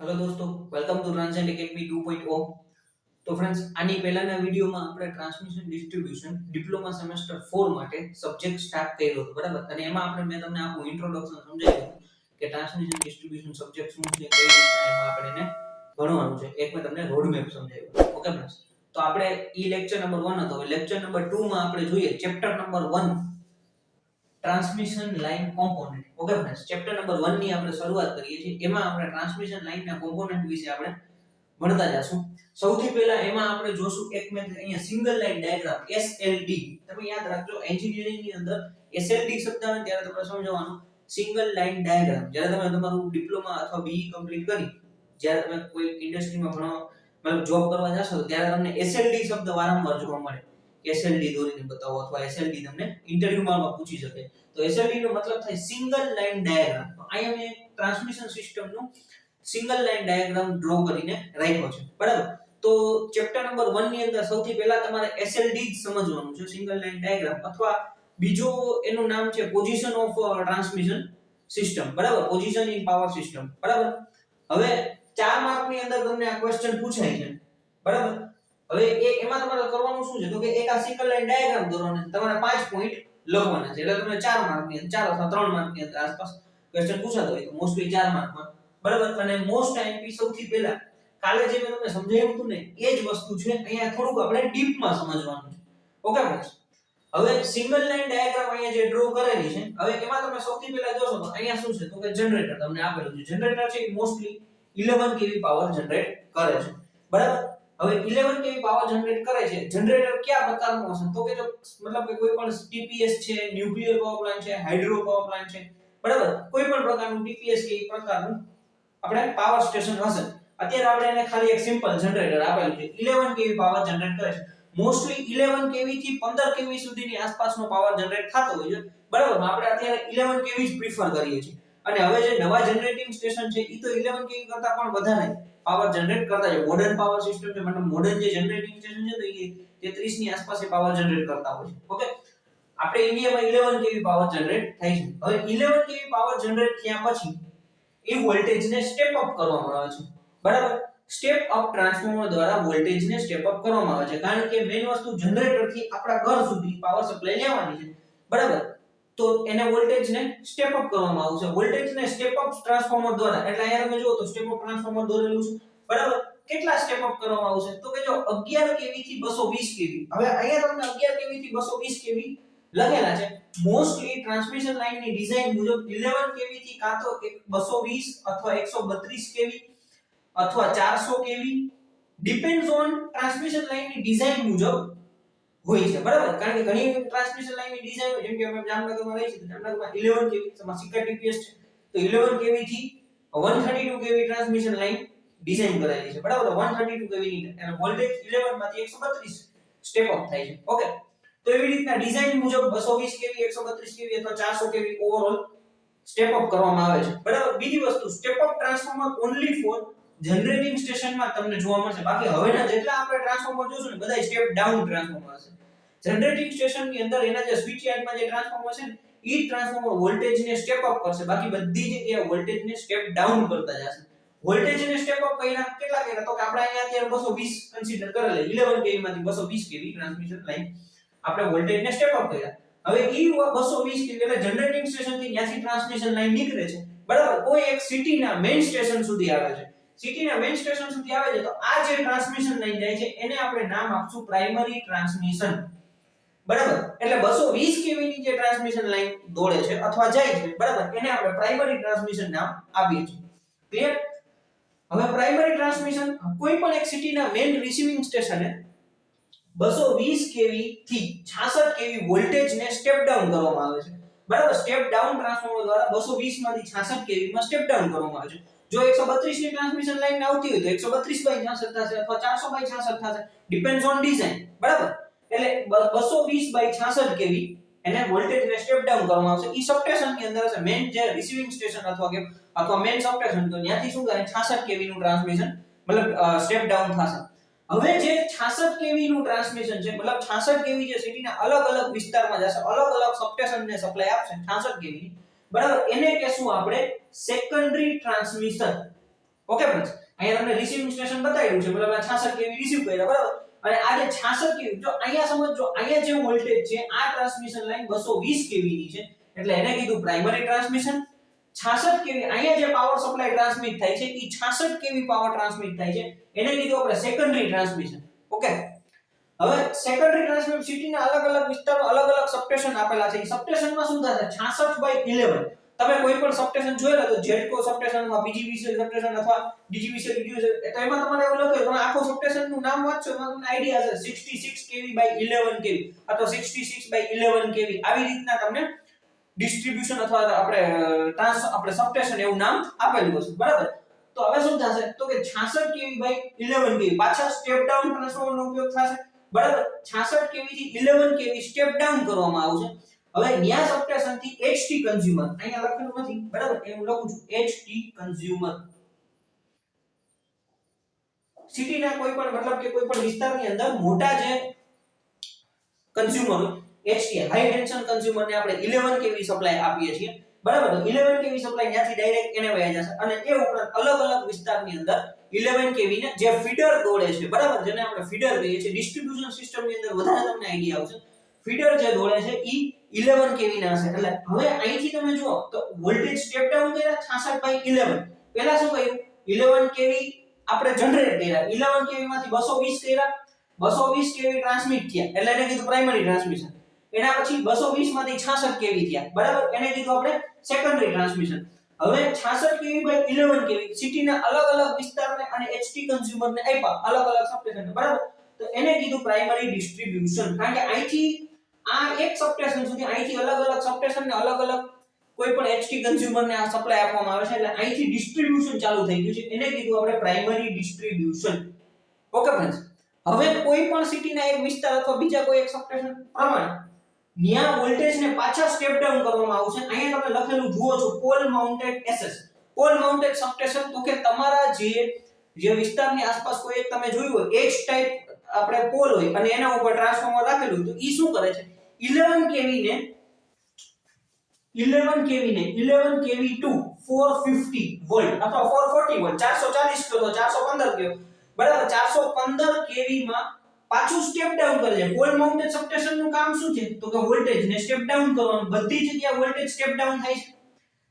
Hello दोस्तों, welcome to transcend academy 2.0। तो friends, આની પહેલાના વિડિયોમાં આપણે ટ્રાન્સમિશન ડિસ્ટ્રીબ્યુશન ડિપ્લોમા સેમેસ્ટર 4 માટે સબ્જેક્ટ સ્ટાર્ટ કર્યો હતો, બરાબર? અને એમાં મેં તમને આખું ઇન્ટ્રોડક્શન સમજાવ્યું હતું કે ટ્રાન્સમિશન ડિસ્ટ્રીબ્યુશન સબ્જેક્ટ શું છે, કઈ રીતના એમાં આપણે એને ભણવાનું છે. એક મેં તમને રોડ મેપ સમજાવ્યું. ઓકે ફ્રેન્ડ્સ, તો આપણે લેક્ચર નંબર 1 હતો. હવે લેક્ચર નંબર 2 માં આપણે જોઈએ chapter number 1 transmission line component. Okay friends, chapter number 1 ની આપણે શરૂઆત કરીએ છીએ. એમાં આપણે ટ્રાન્સમિશન લાઇનના કોમ્પોનન્ટ વિશે આપણે ભણતા જશું. સૌથી પહેલા એમાં આપણે જોશું એક મેં અહીંયા સિંગલ લાઇન ડાયાગ્રામ SLD. તમે યાદ રાખજો, એન્જિનિયરિંગ ની અંદર SLD શબ્દ આવે ત્યારે તમને સમજવાનું સિંગલ લાઇન ડાયાગ્રામ. જ્યારે તમે તમારું ડિપ્લોમા અથવા BE કમ્પ્લીટ કરી, જ્યારે તમે કોઈ ઇન્ડસ્ટ્રીમાં ભણવા મતલબ જોબ કરવા જશો ત્યારે તમને SLD શબ્દ વારંવાર જોવા મળે. SLD દોરીને બતાવો અથવા SLD તમને ઇન્ટરવ્યુમાં પૂછી શકે. તો SLD નો મતલબ થાય સિંગલ લાઇન ડાયાગ્રામ. તો અહીંયા મેં ટ્રાન્સમિશન સિસ્ટમનું સિંગલ લાઇન ડાયાગ્રામ ડ્રો કરીને રાખ્યો છે, બરાબર? તો ચેપ્ટર નંબર 1 ની અંદર સૌથી પહેલા તમારે SLD જ સમજવાનું છે, સિંગલ લાઇન ડાયાગ્રામ, અથવા બીજો એનું નામ છે પોઝિશન ઓફ ટ્રાન્સમિશન સિસ્ટમ, બરાબર? પોઝિશન ઇન પાવર સિસ્ટમ, બરાબર? હવે 4 માર્ક ની અંદર તમને આ ક્વેશ્ચન પૂછાય છે, બરાબર? હવે એમાં તમારે કરવાનું શું છે તો કે એક આ સિંગલ લાઇન ડાયાગ્રામ દોરવાનો છે, તમારે 5 પોઈન્ટ લખવાના છે. એટલે તમને 4 માર્ક ની અંદર 4 અથવા 3 માર્ક ની અંદર આસપાસ ક્વેશ્ચન પૂછાતો હોય તો મોસ્ટલી 4 માર્કમાં, બરાબર? અને મોસ્ટ આઈએમપી સૌથી પહેલા કાલે જે મેં તમને સમજાવ્યું હતું ને એ જ વસ્તુ છે. અહીંયા થોડુંક આપણે ડીપમાં સમજવાનું છે. ઓકે ફ્રેન્ડ્સ, હવે સિંગલ લાઇન ડાયાગ્રામ અહીંયા જે ડ્રો કરેલી છે, હવે એમાં તમે સૌથી પહેલા જોશો તો અહીંયા શું છે તો કે જનરેટર તમને આપેલું છે. જનરેટર છે એ મોસ્ટલી 11 kV પાવર જનરેટ કરે છે, બરાબર? હવે 11 kV પાવર જનરેટ કરે છે. જનરેટર કયા પ્રકારનું હશે તો કે જો મતલબ કે કોઈ પણ TPS છે, ન્યુક્લિયર પાવર પ્લાન્ટ છે, હાઇડ્રો પાવર પ્લાન્ટ છે, બરાબર? કોઈ પણ પ્રકારનું TPS કે એ પ્રકારનું આપણે પાવર સ્ટેશન હશે. અત્યારે આપણે એને ખાલી એક સિમ્પલ જનરેટર આપેલું છે, 11 kV પાવર જનરેટ કરે છે. મોસ્ટલી 11 kV થી 15 kV સુધીની આસપાસનો પાવર જનરેટ થતો હોય છે, બરાબર? આપણે અત્યારે 11 kV જ પ્રિફર કરીએ છીએ. અને હવે જે નવા જનરેટિંગ સ્ટેશન છે ઈ તો 11 kV કરતા પણ વધારે પાવર જનરેટ કરતા છે. મોડર્ન પાવર સિસ્ટમ છે, મતલબ મોડર્ન જે જનરેટિંગ સ્ટેશન છે તો એ 33 ની આસપાસ પાવર જનરેટ કરતા હોય છે. ઓકે, આપણે ઇન્ડિયામાં 11 kV પાવર જનરેટ થાય છે. હવે 11 kV પાવર જનરેટ થયા પછી એ વોલ્ટેજને સ્ટેપ અપ કરવામાં આવે છે, બરાબર? સ્ટેપ અપ ટ્રાન્સફોર્મર દ્વારા વોલ્ટેજને સ્ટેપ અપ કરવામાં આવે છે, કારણ કે મેઈન વસ્તુ જનરેટર થી આપણા ઘર સુધી પાવર સપ્લાય લેવાની છે, બરાબર? તો એને વોલ્ટેજને સ્ટેપ અપ કરવામાં આવશે. વોલ્ટેજને સ્ટેપ અપ ટ્રાન્સફોર્મર દ્વારા, એટલે અહીંયા તમે જુઓ તો સ્ટેપ અપ ટ્રાન્સફોર્મર દોરેલું છે, બરાબર? કેટલા સ્ટેપ અપ કરવામાં આવશે તો કે જો 11 kV થી 220 kV. હવે અહીંયા તમને 11 kV થી 220 kV લખેલા છે. મોસ્ટલી ટ્રાન્સમિશન લાઇનની ડિઝાઇન મુજબ 11 kV થી કાં તો 220 અથવા 132 kV અથવા 400 kV ડિપેન્ડ્સ ઓન ટ્રાન્સમિશન લાઇનની ડિઝાઇન મુજબ હોય છે, બરાબર? કારણ કે ઘણી ટ્રાન્સમિશન લાઇનની ડિઝાઇન જેમ કે અમે જામનગરમાં રહી છે તો જામનગરમાં 11 kV માં સિક્કા TPS છે તો 11 kV થી 132 kV ટ્રાન્સમિશન લાઇન ડિઝાઇન કરાયેલી છે, બરાબર? 132 kV ની અને વોલ્ટેજ 11 માંથી 132 સ્ટેપ અપ થાય છે. ઓકે, તો એવી રીતના ડિઝાઇન મુજબ 220 kV 132 kV અથવા 400 kV ઓવરઓલ સ્ટેપ અપ કરવામાં આવે છે, બરાબર? બીજી વસ્તુ, step up transformer only four generating સ્ટેશનમાં તમને જોવા મળશે. બાકી હવેના જેટલા આપણે ટ્રાન્સફોર્મર જોશું ને બધા સ્ટેપ ડાઉન ટ્રાન્સફોર્મર હશે. જનરેટિંગ સ્ટેશનની અંદર એના જે સ્વિચ યાર્ડમાં જે ટ્રાન્સફોર્મર છે ને ઈ ટ્રાન્સફોર્મર વોલ્ટેજને સ્ટેપ અપ કરશે, બાકી બધી જગ્યાએ વોલ્ટેજને સ્ટેપ ડાઉન કરતા જશે. વોલ્ટેજને સ્ટેપ અપ કર્યા કેટલા કર્યા તો કે આપણે અહીંયા અત્યારે 220 કન્સિડર કરેલા, 11 kV માંથી 220 kV ટ્રાન્સમિશન લાઈન આપણે વોલ્ટેજને સ્ટેપ અપ કર્યા. હવે ઈ 220 kV એટલે જનરેટિંગ સ્ટેશન થી ત્યાંથી ટ્રાન્સમિશન લાઈન નીકળે છે, બરાબર? કોઈ એક સિટીના મેઈન સ્ટેશન સુધી આવે છે. સિટીના મેઈન સ્ટેશન સુધી આવે છે તો આ જે ટ્રાન્સમિશન લાઈન જાય છે એને આપણે નામ આપશું પ્રાઇમરી ટ્રાન્સમિશન, બરાબર? એટલે 220 kV ની જે ટ્રાન્સમિશન લાઈન દોડે છે અથવા જાય છે, બરાબર, એને આપણે પ્રાઇમરી ટ્રાન્સમિશન નામ આપીએ છીએ. ક્લિયર? હવે પ્રાઇમરી ટ્રાન્સમિશન કોઈ પણ એક સિટીના મેઈન રિસીવિંગ સ્ટેશને 220 kV થી 66 kV વોલ્ટેજને સ્ટેપ ડાઉન કરવામાં આવે છે, બરાબર? સ્ટેપ ડાઉન ટ્રાન્સફોર્મર દ્વારા 220 માંથી 66 kV માં સ્ટેપ ડાઉન કરવામાં આવે છે. જો 132 ની ટ્રાન્સમિશન લાઈન આવતી હોય તો 132/66 થશે અથવા 400/66 થશે, ડિપેન્ડ્સ ઓન ડિઝાઇન, બરાબર? એટલે 220/66 kV એને વોલ્ટેજને સ્ટેપ ડાઉન કરવામાં આવશે. ઈ સબસ્ટેશનની અંદર હશે, મેઈન જે રિસીવિંગ સ્ટેશન અથવા મેઈન સબસ્ટેશન, તો ત્યાંથી શું કરે 66 kV નું ટ્રાન્સમિશન મતલબ સ્ટેપ ડાઉન થશે. હવે જે 66 kV નું ટ્રાન્સમિશન છે, મતલબ 66 kV જે સિટીના અલગ-અલગ વિસ્તારમાં જશે, અલગ-અલગ સબસ્ટેશનને સપ્લાય આપશે 66 kV ની, બરાબર? એને કહેશું આપણે સેકન્ડરી ટ્રાન્સમિશન. ઓકે ફ્રેન્ડ્સ, અહીંયા તમને રિસીવિંગ સ્ટેશન બતાવ્યું છે, મતલબ આ 66 કેવી રિસીવ કર્યા, બરાબર. અને આ જે 66 કેવી, જો અહીંયા સમજો, અહીંયા જે વોલ્ટેજ છે આ ટ્રાન્સમિશન લાઈન 220 કેવી ની છે, એટલે એને કીધું પ્રાઇમરી ટ્રાન્સમિશન. 66 કેવી અહીંયા જે પાવર સપ્લાય ટ્રાન્સમિટ થાય છે એ 66 કેવી પાવર ટ્રાન્સમિટ થાય છે, એને કીધું આપણે સેકન્ડરી ટ્રાન્સમિશન. ઓકે, હવે સેકન્ડરી ટ્રાન્સમિટ સિટીના અલગ અલગ વિસ્તારમાં અલગ અલગ સબસ્ટેશન આપેલા છે. એ સબસ્ટેશનમાં શું થશે, 66/11. તમે કોઈ પણ સબસ્ટેશન જોયેલા તો જેટકો સબસ્ટેશનમાં, પીજીવીસીએલ સબસ્ટેશન અથવા ડીજીવીસીએલ ડીજીવીસીએલ, તો એમાં તમારે એવું લખેલું, તમે આખો સબસ્ટેશન નું નામ વાંચશો તો તમને આઈડિયા હશે. 66 kV/11 kV અથવા 66/11 kV, આવી રીતના તમને ડિસ્ટ્રીબ્યુશન અથવા આપણે સબસ્ટેશન એવું નામ આપેલું હશે, બરાબર. તો હવે શું થશે, તો કે 66 kV/11 kV પાછા સ્ટેપ ડાઉન ટ્રાન્સફોર્મરનો ઉપયોગ થશે, બરાબર. 66 kV થી 11 kV સ્ટેપ ડાઉન કરવામાં આવશે. હવે ન્યા સબસ્ટેશન થી HT કન્ઝ્યુમર, અહીંયા લખેલું નથી, બરાબર, હું લખું છું HT કન્ઝ્યુમર. સિટીના કોઈ પણ મતલબ કે કોઈ પણ વિસ્તારની અંદર મોટા જે consumer HT high tension consumer ને આપણે 11 kV સપ્લાય આપીએ છીએ, બરાબર. તો 11 kV સપ્લાય ત્યાંથી ડાયરેક્ટ એને વહી જશે. અને એ ઉપરાંત અલગ અલગ વિસ્તારની અંદર 11 kV ને જે ફીડર દોડે છે, બરાબર, જેને આપણે ફીડર કહીએ છીએ, ડિસ્ટ્રીબ્યુશન સિસ્ટમની અંદર વધારે તમને આઈડિયા આવશે. ફીડર જે દોડે છે ઈ 11 kV ના હશે. એટલે હવે અહીંથી તમે જુઓ તો વોલ્ટેજ સ્ટેપ ડાઉન કર્યા 66/11. પહેલા શું કર્યું, 11 kV આપણે જનરેટ કર્યા, 11 kV માંથી 220 કર્યા, 220 kV ટ્રાન્સમિટ થયા, એટલે એને કીધું પ્રાઇમરી ટ્રાન્સમિશન. એના પછી 220 માંથી 66 kV થયા, બરાબર, એને કીધું આપણે સેકન્ડરી ટ્રાન્સમિશન. હવે 66 kV/11 kV સિટીના અલગ અલગ વિસ્તારને અને HT કન્ઝ્યુમરને આપ્યા, અલગ અલગ સબસ્ટેશન, બરાબર. તો એને કીધું પ્રાઇમરી ડિસ્ટ્રીબ્યુશન. કારણ કે અહીંથી આ એક સબસ્ટેશન સુધી અહીંથી અલગ અલગ સબસ્ટેશન ને અલગ અલગ કોઈ પણ HT કન્ઝ્યુમર ને આ સપ્લાય આપવામાં આવે છે, એટલે અહીંથી ડિસ્ટ્રીબ્યુશન ચાલુ થઈ ગયું છે, એને કીધું આપણે પ્રાઇમરી ડિસ્ટ્રીબ્યુશન. ઓકે ફ્રેન્ડ્સ, હવે કોઈ પણ સિટીના એક વિસ્તાર અથવા બીજા કોઈ એક સબસ્ટેશન પ્રમાણે ન્યા વોલ્ટેજને પાછા સ્ટેપ ડાઉન કરવામાં આવશે. અહીંયા તમે લખેલું જુઓ છો pole mounted SS, pole mounted substation. તો કે તમારા જે વિસ્તારની આસપાસ કોઈ એક તમે જોયું હોય H ટાઈપ આપણે પોલ હોય અને એના ઉપર ટ્રાન્સફોર્મર રાખેલું, તો ઈ શું કરે છે, 11 kV ને 11 kV ટુ 450 વોલ્ટ અથવા 440 વોલ્ટ, 440 કયો તો 415 કયો, બરાબર, 415 kV માં પાછું સ્ટેપ ડાઉન કરે છે. પોલ માઉન્ટેડ સબસ્ટેશન નું કામ શું છે, તો કે વોલ્ટેજ ને સ્ટેપ ડાઉન કરવાનું. બધી જગ્યાએ વોલ્ટેજ સ્ટેપ ડાઉન થાય છે,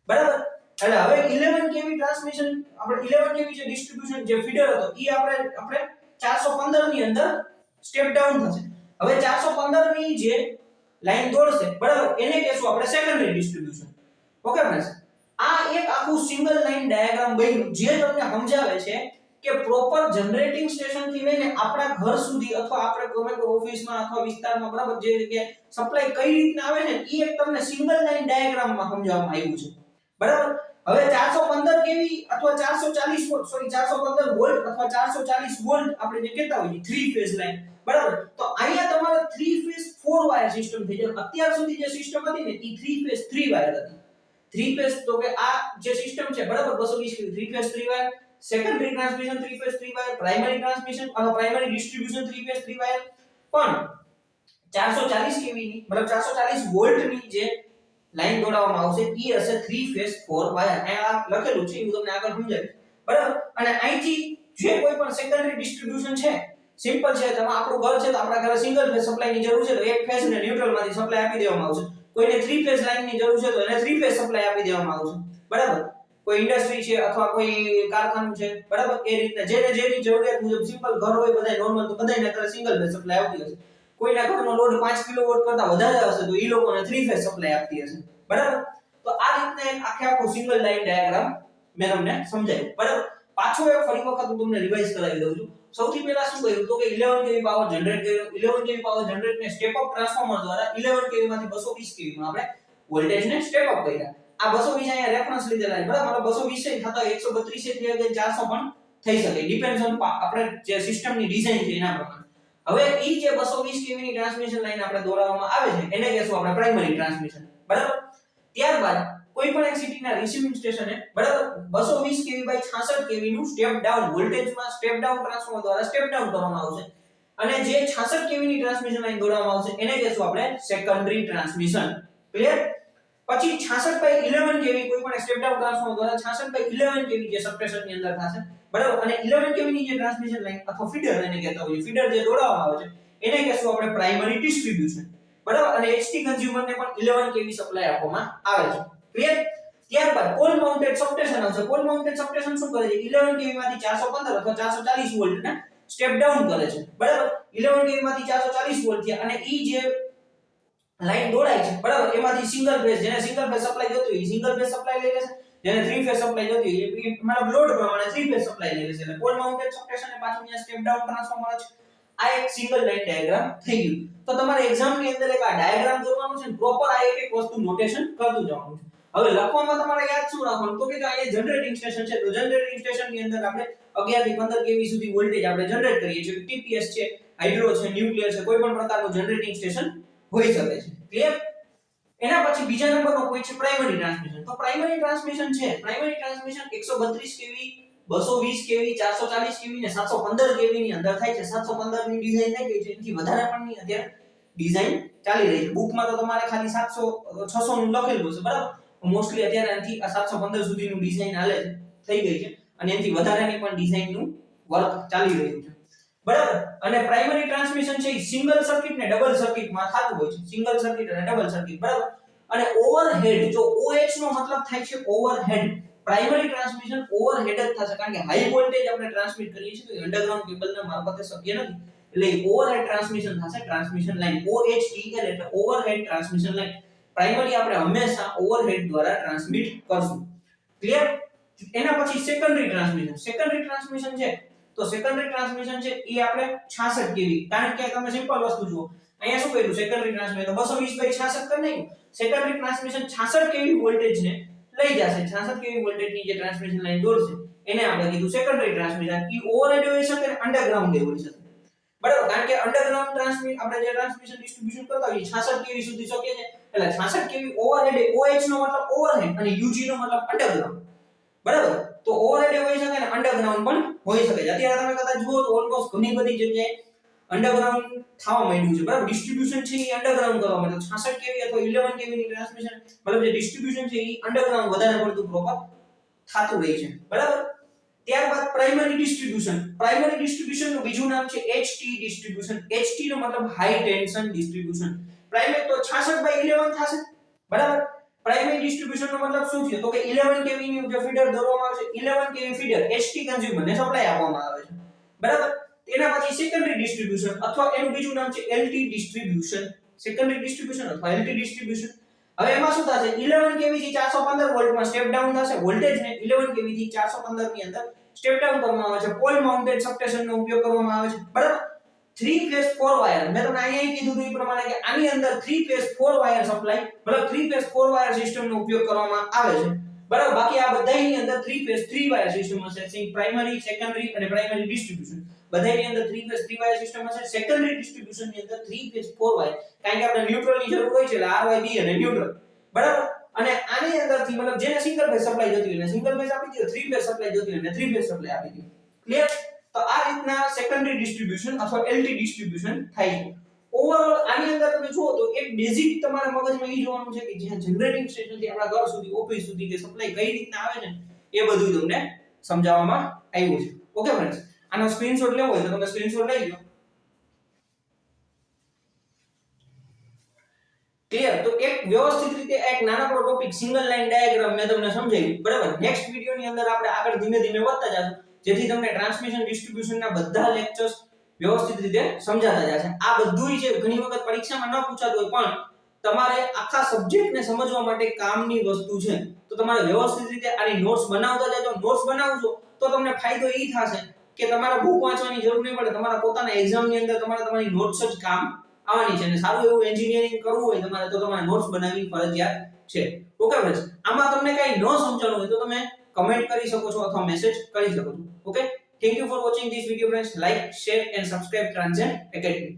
બરાબર. એટલે હવે 11 kV ટ્રાન્સમિશન, આપણે 11 kV જે ડિસ્ટ્રીબ્યુશન જે ફીડર હતો ઈ આપણે 415 ની અંદર સ્ટેપ ડાઉન થશે. હવે 415 ની જે લાઈન દોડશે, બરાબર, એને કહેશું આપણે સેકન્ડરી ડિસ્ટ્રીબ્યુશન. ઓકે ફ્રેન્ડ્સ, આ એક આખું સિંગલ લાઈન ડાયાગ્રામ બન્યું જે તમને સમજાવે છે કે પ્રોપર જનરેટિંગ સ્ટેશન થી લઈને આપણા ઘર સુધી અથવા આપણે ગમે તે ઓફિસમાં અથવા વિસ્તારમાં, બરાબર, જે જગ્યાએ સપ્લાય કઈ રીતના આવે છે ઈ એક તમને સિંગલ લાઈન ડાયાગ્રામમાં સમજાવવામાં આવ્યું છે, બરાબર. હવે 415 kV અથવા 440 વોલ્ટ, સોરી 415 વોલ્ટ અથવા 440 વોલ્ટ આપણે જે કહેતા હોઈએ 3 ફેઝ લાઈન, બરાબર. તો અહીંયા તમારે 3 ફેઝ 4 વાયર સિસ્ટમ થઈ જાય. અત્યાર સુધી જે સિસ્ટમ હતી ને ઈ 3 ફેઝ 3 વાયર હતી. 3 ફેઝ તો કે આ જે સિસ્ટમ છે, બરાબર, 220 kV 3 phase 3 wire, secondary transmission 3 phase 3 wire, primary transmission અને પ્રાઇમરી ડિસ્ટ્રીબ્યુશન 3 ફેઝ 3 વાયર. પણ 440 kV ની, મતલબ 440 વોલ્ટ ની જે લાઈન દોડાવવામાં આવશે ઈ હશે 3 ફેઝ 4 વાયર. અહીંયા લખેલું છે, હું તમને આગળ સમજાવીશ, બરાબર. અને અહીંથી જે કોઈ પણ સેકન્ડરી ડિસ્ટ્રીબ્યુશન છે, સિમ્પલ છે, તમે આપણું ઘર છે તો આપણા ઘરે સિંગલ ફેઝ સપ્લાય ની જરૂર છે તો એક ફેઝ ને ન્યુટ્રલ માંથી સપ્લાય આપી દેવામાં આવશે. કોઈને 3 ફેઝ લાઈન ની જરૂર છે તો એને 3 ફેઝ સપ્લાય આપી દેવામાં આવશે, બરાબર. કોઈ ઇન્ડસ્ટ્રી છે અથવા કોઈ કારખાનું છે, બરાબર, એ રીતે જેની જરૂરિયાત મુજબ સિમ્પલ ઘર હોય બધાય નોર્મલ, તો બધાયના ઘરે સિંગલ ફેઝ સપ્લાય આવતી હશે. કોઈના ઘરનો લોડ 5 કિલોવોટ કરતા વધારે હશે તો ઈ લોકોને 3 ફેઝ સપ્લાય આપતી હશે, બરાબર. તો આ રીતના એક આખો સિંગલ લાઈન ડાયાગ્રામ મેં તમને સમજાવ્યું, બરાબર. પાછો એક ફરી વખત હું તમને રિવાઇઝ કરાવી દઉં છું. સૌથી પહેલા શું કર્યું તો કે 11 kV પાવર જનરેટ કર્યો. 11 kV પાવર જનરેટ ને સ્ટેપ અપ ટ્રાન્સફોર્મર દ્વારા 11 kV માંથી 220 kV માં આપણે વોલ્ટેજને સ્ટેપ અપ કર્યા. આ 220 અહીંયા રેફરન્સ લીધેલા છે, બરાબર. 220 થતા 132 થી 400 પણ થઈ શકે, ડિપેન્ડ્સ ઓન આપણે જે સિસ્ટમની ડિઝાઇન છે એના પ્રમાણે. હવે ઈ જે 220 kV ની ટ્રાન્સમિશન લાઈન આપણે દોરાવવામાં આવે છે એને કહેશું આપણે પ્રાઇમરી ટ્રાન્સમિશન, બરાબર. ત્યારબાદ કોઈ પણ એક સિટીના રિસીવિંગ સ્ટેશને, બરાબર, 220 kV/66 kV નું સ્ટેપ ડાઉન વોલ્ટેજમાં સ્ટેપ ડાઉન ટ્રાન્સફોર્મર દ્વારા સ્ટેપ ડાઉન કરવામાં આવશે. અને જે 66 kV ની ટ્રાન્સમિશન લાઈન દોરવામાં આવશે એને કહેશું આપણે સેકન્ડરી ટ્રાન્સમિશન. ક્લિયર? પછી 66/11 kV કોઈ પણ સ્ટેપ ડાઉન ટ્રાન્સફોર્મર દ્વારા 66/11 kV જે સબસ્ટેશન ની અંદર થશે, બરાબર. અને 11 kV ની જે ટ્રાન્સમિશન લાઈન અથવા ફીડર એને કહેતા હોય, ફીડર જે દોડાવવામાં આવે છે એને કહેશું આપણે પ્રાઇમરી ડિસ્ટ્રીબ્યુશન, બરાબર. અને HT કન્ઝ્યુમર ને પણ 11 kV સપ્લાય આપવામાં આવે છે. ક્લિયર? ત્યારબાદ પોલ માઉન્ટેડ સબસ્ટેશન આવશે. પોલ માઉન્ટેડ સબસ્ટેશન શું કરે છે? 11 kV માંથી 415 અથવા 440 વોલ્ટ ને સ્ટેપ ડાઉન કરે છે, બરાબર. 11 kV માંથી 440 વોલ્ટ થયા અને ઈ જે લાઈન દોડાય છે, બરાબર, એમાંથી સિંગલ ફેઝ, જેને સિંગલ ફેઝ સપ્લાય જોતી હોય સિંગલ ફેઝ સપ્લાય લઈ લેશે, જેને થ્રી ફેઝ સપ્લાય જોતી હોય એ મતલબ લોડ પ્રમાણે થ્રી ફેઝ સપ્લાય લઈ લેશે. એટલે પોલ માઉન્ટેડ સબસ્ટેશન ને પાછું અહીંયા સ્ટેપ ડાઉન ટ્રાન્સફોર્મર છે. આ એક સિંગલ લાઈન ડાયાગ્રામ થઈ ગયું. તો તમારે એક્ઝામ ની અંદર એક આ ડાયાગ્રામ દોરવાનું છે, પ્રોપર આ એક એક વસ્તુ નોટેશન કરતું જવાનું છે. હવે લખવામાં તમારે યાદ શું રાખવાનું? તો કે અહીંયા જનરેટિંગ સ્ટેશન છે, તો જનરેટિંગ સ્ટેશન ની અંદર આપણે 11 થી 15 kV સુધી વોલ્ટેજ આપણે જનરેટ કરીએ છીએ. TPS છે, હાઇડ્રો છે, ન્યુક્લિયર છે, કોઈ પણ પ્રકારનું જનરેટિંગ સ્ટેશન હોઈ શકે છે. ક્લિયર? એના પછી બીજા નંબરનો કોઈ છે પ્રાઇમરી ટ્રાન્સમિશન. તો પ્રાઇમરી ટ્રાન્સમિશન છે, primary transmission 132 kV, 220 kV, 440 kV ને 715 kV ની અંદર થાય છે. 715 ની ડિઝાઇન થઈ ગઈ છે, એથી વધારે પણ નહીં અત્યારે ડિઝાઇન ચાલી રહી છે. બુકમાં તો તમારે ખાલી 700 600 નું લખેલું છે, બરાબર. મોસ્ટલી અત્યારે આથી 715 સુધીનું ડિઝાઇન હાલે છે, થઈ ગઈ છે, અને એથી વધારેની પણ ડિઝાઇનનું વર્ક ચાલી રહ્યું છે, બરાબર. અને પ્રાઇમરી ટ્રાન્સમિશન છે એ સિંગલ સર્કિટ ને ડબલ સર્કિટમાં થતું હોય છે, સિંગલ સર્કિટ અને ડબલ સર્કિટ, બરાબર. અને ઓવરહેડ, જો OH નો મતલબ થાય છે ઓવરહેડ, પ્રાઇમરી ટ્રાન્સમિશન ઓવરહેડ જ થશે, કારણ કે હાઈ વોલ્ટેજ આપણે ટ્રાન્સમિટ કરીએ છીએ તો અંડરગ્રાઉન્ડ કેબલના મારફતે શક્ય નથી, એટલે ઓવરહેડ ટ્રાન્સમિશન થશે. ટ્રાન્સમિશન લાઈન OHTL એટલે ઓવરહેડ ટ્રાન્સમિશન લાઈન. પ્રાઇમરી આપણે હંમેશા ઓવરહેડ દ્વારા ટ્રાન્સમિટ કરશું. ક્લિયર? એના પછી સેકન્ડરી ટ્રાન્સમિશન. સેકન્ડરી ટ્રાન્સમિશન છે તો સેકન્ડરી ટ્રાન્સમિશન છે એ આપણે 66 kV, કારણ કે તમે સિમ્પલ વસ્તુ જુઓ, અહીંયા શું કર્યું? સેકન્ડરી ટ્રાન્સમિશન તો 220/66 કરી નાખ્યું. સેકન્ડરી ટ્રાન્સમિશન 66 kV વોલ્ટેજ ને લઈ જશે. 66 kV વોલ્ટેજ ની જે ટ્રાન્સમિશન લાઈન દોરશે એને આપણે કીધું સેકન્ડરી ટ્રાન્સમિશન. ઈ ઓવરહેડ હોઈ શકે અને અંડરગ્રાઉન્ડ હોઈ શકે, બરાબર. કારણ કે અંડરગ્રાઉન્ડ આપણે જે ટ્રાન્સમિશન ડિસ્ટ્રીબ્યુશન કરતા હોઈએ 66 kV સુધી શક્ય છે, એટલે 66 kV ઓવરહેડ. OH નો મતલબ ઓવરહેડ અને UG નો મતલબ અંડરગ્રાઉન્ડ, બરાબર. તો ઓવરહેડ હોઈ શકે અને અંડરગ્રાઉન્ડ પણ હોઈ શકે છે. અત્યારે તમે કદાચ જુઓ તો ઓલમોસ્ટ ઘણી બધી જગ્યાએ અંડરગ્રાઉન્ડ થવા માંડ્યું છે, બરાબર. ડિસ્ટ્રીબ્યુશન છે એ અંડરગ્રાઉન્ડ કરવા માટે 66 kV અથવા 11 kV ની ટ્રાન્સમિશન મતલબ જે ડિસ્ટ્રીબ્યુશન છે એ અંડરગ્રાઉન્ડ વધારે પડતું પ્રોપર થતું રહે છે, બરાબર. ત્યારબાદ પ્રાઇમરી ડિસ્ટ્રીબ્યુશન. પ્રાઇમરી ડિસ્ટ્રીબ્યુશન નું બીજું નામ છે HT ડિસ્ટ્રીબ્યુશન. HT નો મતલબ હાઈ ટેન્શન ડિસ્ટ્રીબ્યુશન. પ્રાઇમરી તો 66/11 થશે, બરાબર. પ્રાઇમરી ડિસ્ટ્રીબ્યુશન નો મતલબ શું છે? તો કે 11 kV ની જે ફીડર દોરવામાં આવે છે, 11 kV ફીડર HT કન્ઝ્યુમર ને સપ્લાય આપવામાં આવે છે, બરાબર. તેના પછી સેકન્ડરી ડિસ્ટ્રીબ્યુશન અથવા એનું બીજું નામ છે LT ડિસ્ટ્રીબ્યુશન. સેકન્ડરી ડિસ્ટ્રીબ્યુશન અથવા LT ડિસ્ટ્રીબ્યુશન. હવે એમાં શું થશે? 11 kV થી 415 વોલ્ટમાં સ્ટેપ ડાઉન થશે. વોલ્ટેજ ને 11 kV થી 415 ની અંદર સ્ટેપ ડાઉન કરવામાં આવે છે. પોલ માઉન્ટેડ સબસ્ટેશનનો ઉપયોગ કરવામાં આવે છે, બરાબર. 3 ફેઝ 4 વાયર. મેં તમને અહીંયા કીધું હતું એ પ્રમાણે કે આની અંદર 3 ફેઝ 4 વાયર સપ્લાય, મતલબ 3 ફેઝ 4 વાયર સિસ્ટમનો ઉપયોગ કરવામાં આવે છે, બરાબર. બાકી આ બધાની અંદર 3 ફેઝ 3 વાયર સિસ્ટમ હશે. પ્રાઇમરી, સેકન્ડરી અને પ્રાઇમરી ડિસ્ટ્રીબ્યુશન બધાની અંદર 3 ફેઝ 3 વાયર સિસ્ટમ હશે. સેકન્ડરી ડિસ્ટ્રીબ્યુશન ની અંદર 3 ફેઝ 4 વાયર, કારણ કે આપણે ન્યુટ્રલ ની જરૂર હોય છે એટલે RYB અને ન્યુટ્રલ, બરાબર. અને આની અંદરથી મતલબ જેને સિંગલ ફેઝ સપ્લાય જોતી હોય ને સિંગલ ફેઝ આપી દીધો, 3 ફેઝ સપ્લાય જોતી હોય ને 3 ફેઝ સપ્લાય આપી દીધો. ક્લિયર? તો આ રીતના સેકન્ડરી ડિસ્ટ્રીબ્યુશન અથવા LT ડિસ્ટ્રીબ્યુશન થાય છે. ઓવરઓલ આની અંદર તમે જુઓ તો એક બેઝિક તમારા મગજમાં એ જોવાનું છે કે જ્યાં જનરેટિંગ સ્ટેશન થી આપણા ઘર સુધી, ઓફિસ સુધી કે સપ્લાય કઈ રીતના આવે છે એ બધું તમને સમજાવવામાં આવ્યું છે. ઓકે ફ્રેન્ડ્સ, આનો સ્ક્રીનશોટ લેવો હોય તો તમે સ્ક્રીનશોટ લઈ લો. ક્લિયર? તો એક વ્યવસ્થિત રીતે એક નાનકડો ટોપિક સિંગલ લાઈન ડાયાગ્રામ મેં તમને સમજાવ્યું, બરાબર. નેક્સ્ટ વિડિયોની અંદર આપણે આગળ ધીમે ધીમે વધતા જશું, જેથી તમને ટ્રાન્સમિશન ડિસ્ટ્રીબ્યુશનના બધા લેક્ચર્સ વ્યવસ્થિત રીતે સમજાતા જશે. આ બધુંય છે ઘણી વખત પરીક્ષામાં ન પૂછાતું હોય પણ તમારે આખા સબ્જેક્ટને સમજવા માટે કામની વસ્તુ છે. તો તમારે વ્યવસ્થિત રીતે આની નોટ્સ બનાવતા જજો. નોટ્સ બનાવશો તો તમને ફાયદો એ થશે કે તમારે બુક વાંચવાની જરૂર નહીં પડે. તમારા પોતાના એક્ઝામની અંદર તમારી નોટ્સ જ કામ આવવાની છે. અને સારું એવું એન્જિનિયરિંગ કરવું હોય તમારે તો તમારે નોટ્સ બનાવવી ફરજિયાત છે. ઓકે ફ્રેન્ડ્સ, આમાં તમને કંઈ ન સમજાણું હોય તો તમે કમેન્ટ કરી શકો છો અથવા મેસેજ કરી શકો છો. Okay, thank you for watching this video friends. Like, share and subscribe Transcend Academy.